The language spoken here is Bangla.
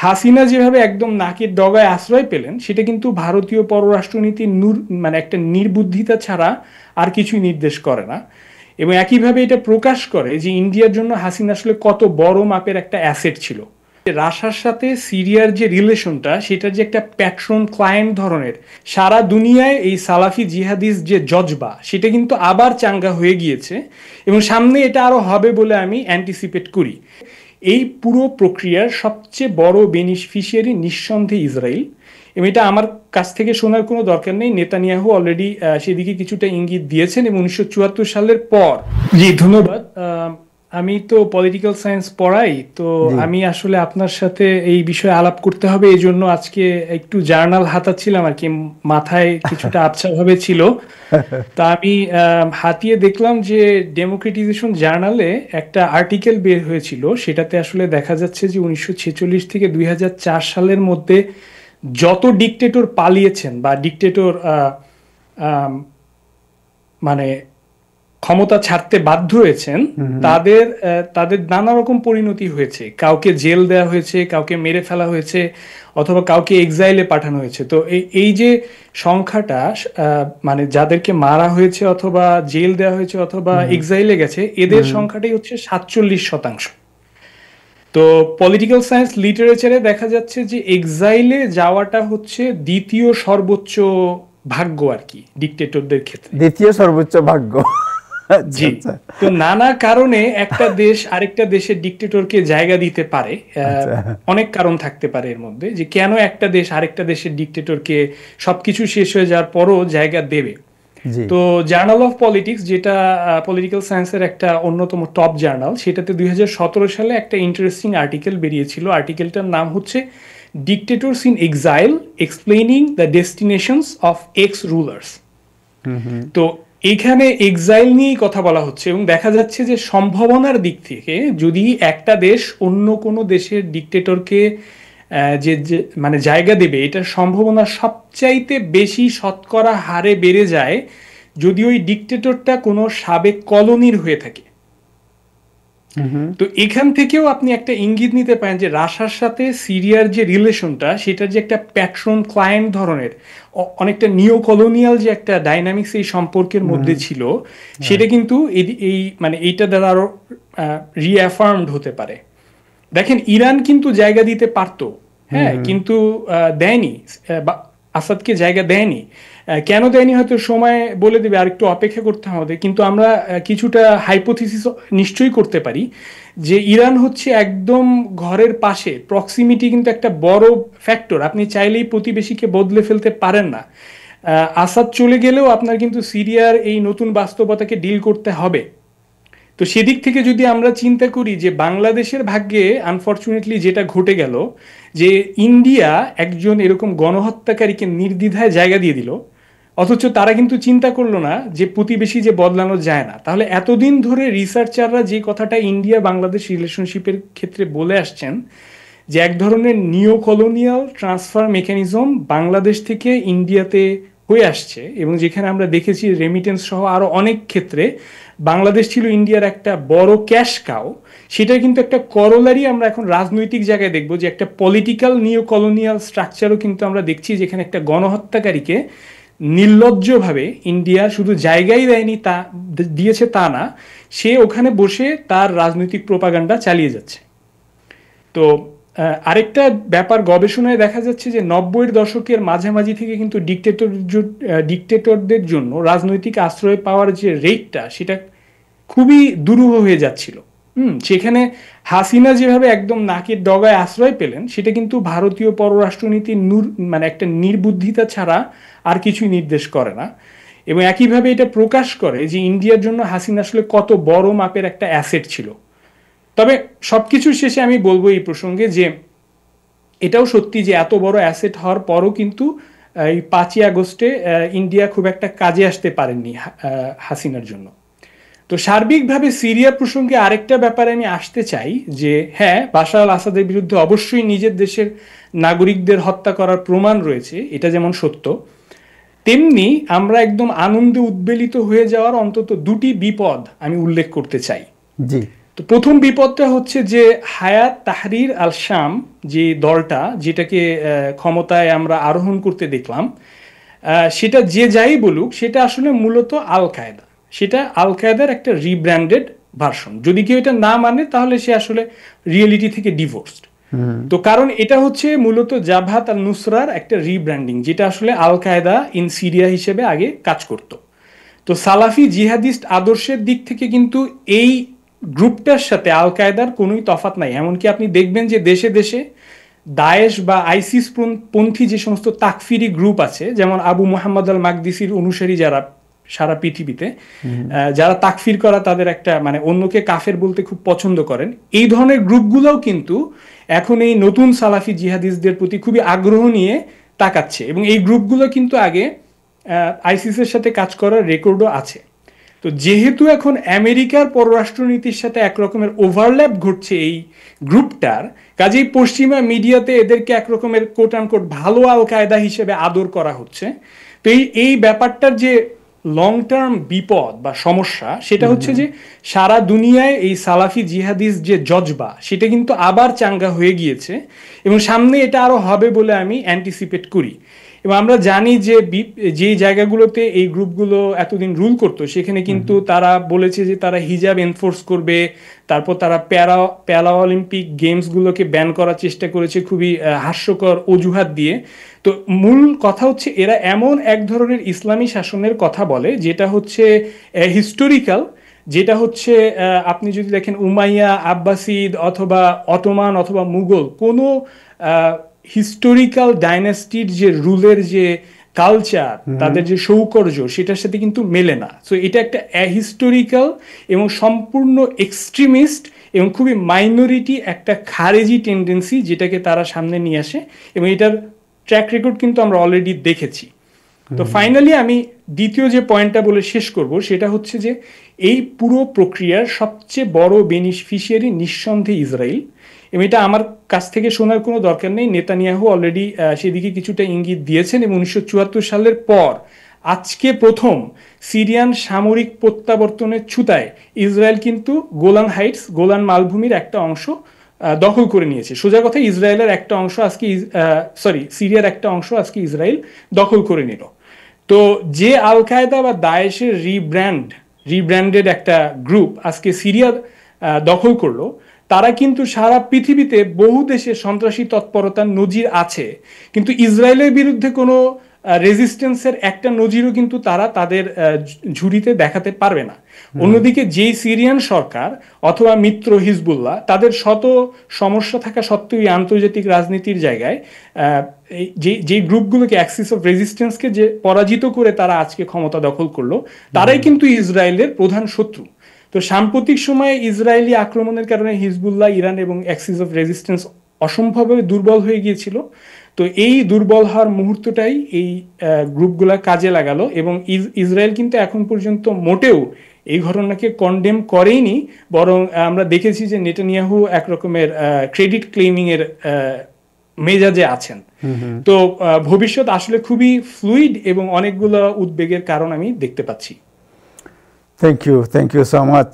হাসিনা যেভাবে একদম নাকের ডগায় আশ্রয় পেলেন, সেটা কিন্তু ভারতীয় পররাষ্ট্রনীতির মানে একটা নির্বুদ্ধিতা ছাড়া আর কিছুই নির্দেশ করে না। এবং একইভাবে এটা প্রকাশ করে যে ইন্ডিয়ার জন্য হাসিনা আসলে কত বড় মাপের একটা অ্যাসেট ছিল। রাশার সাথে সিরিয়ার যে রিলেশনটা, সেটা যে একটা প্যাট্রন ক্লায়েন্ট ধরনের, সারা দুনিয়ায় এই সালাফি জিহাদিস যে জজবা, সেটা কিন্তু আবার চাঙ্গা হয়ে গিয়েছে এবং সামনে এটা আরো হবে বলে আমি অ্যান্টিসিপেট করি। এই পুরো প্রক্রিয়ার সবচেয়ে বড় বেনিফিশিয়ারি নিঃসন্দেহে ইসরায়েল, এবং এটা আমার কাছ থেকে শোনার কোনো দরকার নেই। নেতানিয়াহু অলরেডি সেদিকে কিছুটা ইঙ্গিত দিয়েছেন এবং 1974 সালের পর। জি, ধন্যবাদ। আমি তো পলিটিক্যাল সায়েন্স পড়াই, তো জি। আমি আসলে আপনার সাথে এই বিষয়ে আলাপ করতে হবে, এই জন্য আজকে একটু জার্নাল হাতাচ্ছিলাম আর কি, মাথায় কিছুটা আবছা ভাবে ছিল। তা আমি হাতিয়ে দেখলাম যে ডেমোক্রেটাইজেশন জার্নালে একটা আর্টিকেল বের হয়েছিল, সেটাতে আসলে দেখা যাচ্ছে যে 1946 থেকে 2004 সালের মধ্যে যত ডিকটেটর পালিয়েছেন বা ডিকটেটর মানে ক্ষমতা ছাড়তে বাধ্য হয়েছেন, তাদের তাদের নানা রকম পরিণতি হয়েছে। কাউকে জেল দেওয়া হয়েছে, কাউকে মেরে ফেলা হয়েছে, অথবা কাউকে এক্সাইলে পাঠানো হয়েছে। তো এই যে সংখ্যাটা, মানে যাদেরকে মারা হয়েছে অথবা জেল দেওয়া হয়েছে অথবা এক্সাইলে গেছে, এদের সংখ্যাটাই হচ্ছে 47%। তো পলিটিক্যাল সায়েন্স লিটারেচারে দেখা যাচ্ছে যে এক্সাইলে যাওয়াটা হচ্ছে দ্বিতীয় সর্বোচ্চ ভাগ্য আর কি ডিকটেটরদের ক্ষেত্রে। দ্বিতীয় সর্বোচ্চ ভাগ্য। আচ্ছা, জি। আচ্ছা। তো নানা কারণে একটা দেশ আরেকটা দেশের ডিকটেটরকে জায়গা দিতে পারে। আচ্ছা। অনেক কারণ থাকতে পারে এর মধ্যে, যে কেন একটা দেশ আরেকটা দেশের ডিকটেটরকে সবকিছু শেষ হয়ে যাওয়ার পরও জায়গা দেবে। জি। তো জার্নাল অফ পলিটিক্স, যেটা পলিটিক্যাল সায়েন্সের একটা অন্যতম টপ জার্নাল, সেটাতে 2017 সালে একটা ইন্টারেস্টিং আর্টিকেল বেরিয়েছিল। আর্টিকেলটার নাম হচ্ছে dictators in exile explaining the destinations of ex rulers. তো এখানে এক্সাইল নিয়েই কথা বলা হচ্ছে এবং দেখা যাচ্ছে যে সম্ভাবনার দিক থেকে যদি একটা দেশ অন্য কোনো দেশের ডিকটেটরকে যে মানে জায়গা দেবে, এটার সম্ভাবনা সবচাইতে বেশি শতকরা হারে বেড়ে যায় যদি ওই ডিকটেটরটা কোনো সাবেক কলোনির হয়ে থাকে। তো এখান থেকেও আপনি একটা ইঙ্গিত নিতে পারেন যে রাশার সাথে সিরিয়ার যে রিলেশনটা, সেটা যে একটা প্যাট্রন ক্লায়েন্ট ধরনের, অনেকটা নিও কলোনিয়াল যে একটা ডাইনামিক্স এই সম্পর্কের মধ্যে ছিল, সেটা কিন্তু এই মানে এইটা দ্বারা আরো রিঅ্যাফার্মড হতে পারে। দেখেন, ইরান কিন্তু জায়গা দিতে পারতো, হ্যাঁ, কিন্তু দেয়নি, আসাদকে জায়গা দেয়নি। কেন দেয়নি হয়তো সময় বলে দেবে, আর একটু অপেক্ষা করতে হবে। কিন্তু আমরা কিছুটা হাইপোথিসিস নিশ্চয়ই করতে পারি যে ইরান হচ্ছে একদম ঘরের পাশে, প্রক্সিমিটি কিন্তু একটা বড় ফ্যাক্টর। আপনি চাইলেই প্রতিবেশীকে বদলে ফেলতে পারেন না। আসাদ চলে গেলেও আপনার কিন্তু সিরিয়ার এই নতুন বাস্তবতাকে ডিল করতে হবে। তো সেদিক থেকে যদি আমরা চিন্তা করি যে বাংলাদেশের ভাগ্যে আনফরচুনেটলি যেটা ঘটে গেল, যে ইন্ডিয়া একজন এরকম গণহত্যাকারীকে নির্দ্বিধায় জায়গা দিয়ে দিল, অথচ তারা কিন্তু চিন্তা করলো না যে প্রতিবেশী যে বদলানো যায় না। তাহলে এতদিন ধরে রিসার্চাররা যে কথাটা ইন্ডিয়া বাংলাদেশ রিলেশনশিপের ক্ষেত্রে বলে আসছেন, যে এক ধরনের নিও কলোনিয়াল ট্রান্সফার মেকানিজম বাংলাদেশ থেকে ইন্ডিয়াতে হয়ে আসছে, এবং যেখানে আমরা দেখেছি রেমিটেন্স সহ আরো অনেক ক্ষেত্রে বাংলাদেশ ছিল ইন্ডিয়ার একটা বড় ক্যাশ কাউ, সেটা কিন্তু একটা করোলারি আমরা এখন রাজনৈতিক জায়গায় দেখবো, যে একটা পলিটিক্যাল নিও কলোনিয়াল স্ট্রাকচারও কিন্তু আমরা দেখছি, যেখানে একটা গণহত্যাকারীকে নির্লজ্জভাবে ইন্ডিয়া শুধু জায়গায় দেয়নি, তা দিয়েছে তা না, সে ওখানে বসে তার রাজনৈতিক প্রোপাগান্ডা চালিয়ে যাচ্ছে। তো আরেকটা ব্যাপার গবেষণায় দেখা যাচ্ছে যে 90-এর দশকের মাঝামাঝি থেকে কিন্তু ডিকটেটরদের জন্য রাজনৈতিক আশ্রয় পাওয়ার যে রেটটা, সেটা খুবই দুরূহ হয়ে যাচ্ছিল। সেখানে হাসিনা যেভাবে একদম নাকের ডগায় আশ্রয় পেলেন, সেটা কিন্তু ভারতীয় পররাষ্ট্রনীতির মানে একটা নির্বুদ্ধিতা ছাড়া আর কিছুই নির্দেশ করে না। এবং একইভাবে এটা প্রকাশ করে যে ইন্ডিয়ার জন্য হাসিনা আসলে কত বড় মাপের একটা অ্যাসেট ছিল। তবে সবকিছুর শেষে আমি বলবো এই প্রসঙ্গে যে এটাও সত্যি যে এত বড় অ্যাসেট হওয়ার পরও কিন্তু এই 5ই আগস্টে ইন্ডিয়া খুব একটা কাজে আসতে পারেননি হাসিনার জন্য। তো সার্বিকভাবে সিরিয়া প্রসঙ্গে আরেকটা ব্যাপারে আমি আসতে চাই, যে হ্যাঁ, বাশার আল আসাদের বিরুদ্ধে অবশ্যই নিজের দেশের নাগরিকদের হত্যা করার প্রমাণ রয়েছে, এটা যেমন সত্য, তেমনি আমরা একদম আনন্দে উদ্বেলিত হয়ে যাওয়ার অন্তত দুটি বিপদ আমি উল্লেখ করতে চাই। জি। তো প্রথম বিপদটা হচ্ছে যে হায়াত তাহরির আল শাম যে দলটা যেটাকে ক্ষমতায় আমরা আরোহণ করতে দেখলাম, সেটা যে যাই বলুক সেটা আসলে মূলত আল কায়দা। সেটা আল কায়দার একটা রিব্র্যান্ডেড ভার্সন। যদি কেউ এটা না মানে তাহলে সে আসলে রিয়েলিটি থেকে ডিভোর্সড। তো কারণ এটা হচ্ছে মূলত জাবহাত আল নুসরার একটা রিব্র্যান্ডিং, যেটা আসলে আল কায়দা ইন সিরিয়া হিসেবে আগে কাজ করত। তো সালাফি জিহাদিস্ট আদর্শের দিক থেকে কিন্তু এই গ্রুপটার সাথে আল কায়দার কোনোই তফাৎ নাই। এমনকি আপনি দেখবেন যে দেশে দেশে দায়েশ বা আইসিস পন্থী যে সমস্ত তাকফিরি গ্রুপ আছে, যেমন আবু মোহাম্মদ আল মাকদিসির অনুসারী যারা সারা পৃথিবীতে, যারা তাকফির করা তাদের একটা মানে অন্যকে কাফের বলতে খুব পছন্দ করেন, এই ধরনের গ্রুপগুলোও কিন্তু এখন এই নতুন সালাফি জিহাদিসদের প্রতি খুবই আগ্রহ নিয়ে তাকাচ্ছে। এবং এই গ্রুপগুলো কিন্তু আগে আইসিসের সাথে কাজ করার রেকর্ডও আছে। তো যেহেতু এখন আমেরিকার পররাষ্ট্রনীতির সাথে একরকমের ওভারল্যাপ ঘটছে এই গ্রুপটার, কাজেই পশ্চিমা মিডিয়াতে এদেরকে একরকমের কোট আনকোট ভালো আল কায়দা হিসেবে আদর করা হচ্ছে। তো এই ব্যাপারটার যে লং টার্ম বিপদ বা সমস্যা সেটা হচ্ছে যে সারা দুনিয়ায় এই সালাফি জিহাদিস যে জজবা সেটা কিন্তু আবার চাঙ্গা হয়ে গিয়েছে, এবং সামনে এটা আরো হবে বলে আমি অ্যান্টিসিপেট করি। এবং আমরা জানি যে যে জায়গাগুলোতে এই গ্রুপগুলো এতদিন রুল করতো সেখানে কিন্তু তারা বলেছে যে তারা হিজাব এনফোর্স করবে, তারপর তারা প্যারা অলিম্পিক গেমসগুলোকে ব্যান করার চেষ্টা করেছে খুবই হাস্যকর অজুহাত দিয়ে। তো মূল কথা হচ্ছে এরা এমন এক ধরনের ইসলামী শাসনের কথা বলে যেটা হচ্ছে হিস্টোরিক্যাল, যেটা হচ্ছে আপনি যদি দেখেন উমাইয়া, আব্বাসিদ অথবা অটোমান অথবা মুঘল কোনো হিস্টোরিক্যাল ডাইনাস্টির যে রুলের যে কালচার, তাদের যে সৌকর্য সেটার সাথে কিন্তু মেলে না। সো এটা একটা অ্যাহিস্টোরিক্যাল এবং সম্পূর্ণ এক্সট্রিমিস্ট এবং খুবই মাইনরিটি একটা খারেজি টেন্ডেন্সি যেটাকে তারা সামনে নিয়ে আসে, এবং এটার ট্র্যাক রেকর্ড কিন্তু আমরা অলরেডি দেখেছি। তো ফাইনালি আমি দ্বিতীয় যে পয়েন্টটা বলে শেষ করব সেটা হচ্ছে যে এই পুরো প্রক্রিয়ার সবচেয়ে বড় বেনিফিশিয়ারি নিঃসন্দেহে ইসরায়েল, এবং এটা আমার কাছ থেকে শোনার কোনো দরকার নেই। নেতানিয়াহু অলরেডি সেদিকে কিছুটা ইঙ্গিত দিয়েছেন, এবং 1974 সালের পর আজকে প্রথম সিরিয়ান সামরিক প্রত্যাবর্তনের ছুতায় ইসরায়েল কিন্তু গোলান হাইটস, গোলান মালভূমির একটা অংশ দখল করে নিয়েছে। সোজা কথা ইসরায়েলের একটা অংশ আজকে সিরিয়ার একটা অংশ আজকে ইসরায়েল দখল করে নিল। তো যে আল কায়দা বা দায়েশের রিব্র্যান্ডেড একটা গ্রুপ আজকে সিরিয়া দখল করলো, তারা কিন্তু সারা পৃথিবীতে বহু দেশে সন্ত্রাসী তৎপরতার নজির আছে, কিন্তু ইসরায়েলের বিরুদ্ধে কোনো রেজিস্ট্যান্সের একটা নজিরও কিন্তু তারা তাদের ঝুড়িতে দেখাতে পারবে না। অন্যদিকে যেই সিরিয়ান সরকার অথবা মিত্র হিজবুল্লাহ, তাদের শত সমস্যা থাকা সত্ত্বেও আন্তর্জাতিক রাজনীতির জায়গায় যে গ্রুপগুলোকে অ্যাক্সিস অফ রেজিস্ট্যান্সকে যে পরাজিত করে তারা আজকে ক্ষমতা দখল করলো, তারাই কিন্তু ইসরায়েলের প্রধান শত্রু। তো সাম্প্রতিক সময়ে ইসরায়েলি আক্রমণের কারণে হিজবুল্লাহ, ইরান এবং অ্যাক্সিস অফ রেজিস্ট্যান্স অসম্ভবভাবে দুর্বল হয়ে গিয়েছিল। তো এই দুর্বল হওয়ার মুহূর্তটাই এই গ্রুপগুলা কাজে লাগালো, এবং ইসরায়েল কিন্তু এখন পর্যন্ত মোটেও এই ঘটনাকে কন্ডেম করেইনি, বরং আমরা দেখেছি যে নেতানিয়াহু একরকমের ক্রেডিট ক্লেমিং এর মেজাজে আছেন। তো ভবিষ্যৎ আসলে খুবই ফ্লুইড এবং অনেকগুলো উদ্বেগের কারণ আমি দেখতে পাচ্ছি। Thank you so much.